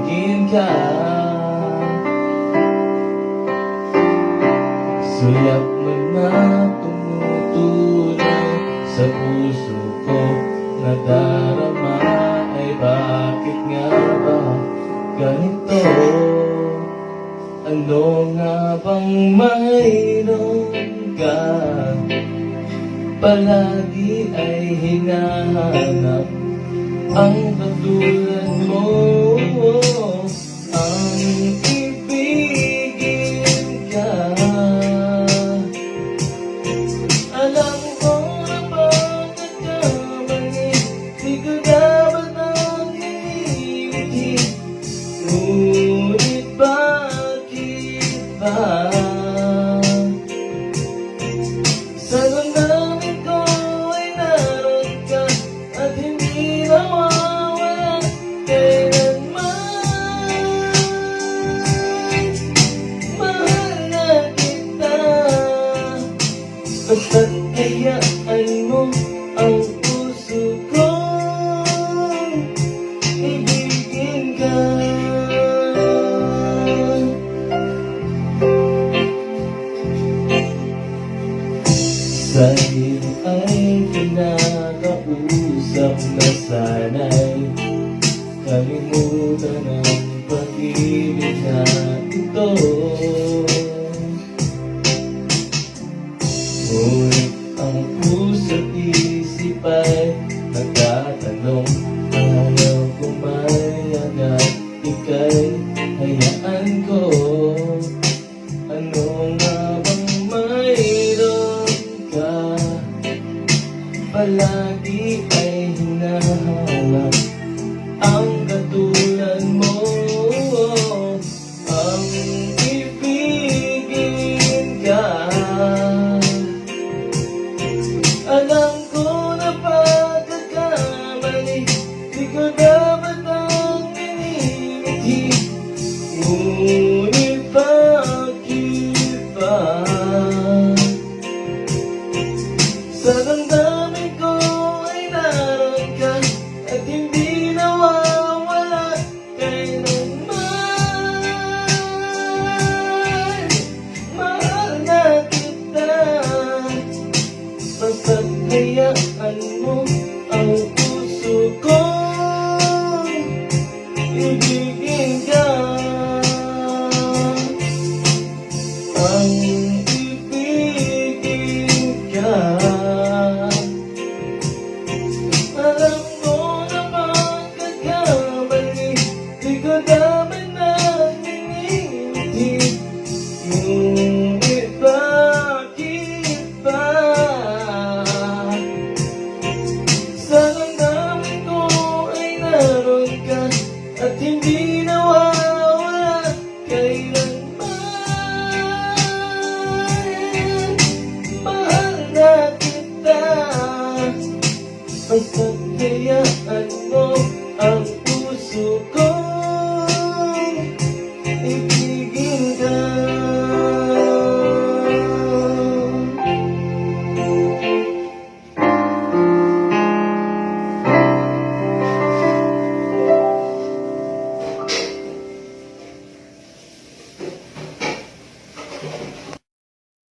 ibigin ka. Suyak man na tumutulong sa puso ko, nadarama ay bakit nga ba ganito? Ano nga bang mayroon ka? Palagi ay hinahanap ang katulad mo, ang ibigin ka. Alam ko na pagkakamali, di ko dapat ang hinihiling. Ngunit bakit ba sa damdamin ko ay naroon ka at hindi nawawala kailanman? Mahal na kita, basta't hayaan mo ang puso kong ibigin ka. Sa'yo ay pinakausap na sana'y kalimutan ang pag-ibig na ito. Ngunit ang puso't isip ay nagtatanong, ayaw pumayag at ika'y hayaan ko. Ano nga bang mayroon ka? Palagi ay hinahanap ang katulad mo, ang ibigin ka. Alam ko na pagkakamali, di ko dapat ang iniliti. Ngunit bakit ba sa damdamin ko ay naroon ka at hindi nawawala kailanman? Mahal na kita, basta't hayaan mo ang puso kong ibigin ka. Ang ibigin ka. Alam ko na pagkakamali, di ko dapat na hinihintid. Ngunit bakit ba sa damdamin ko ay naroon ka at hindi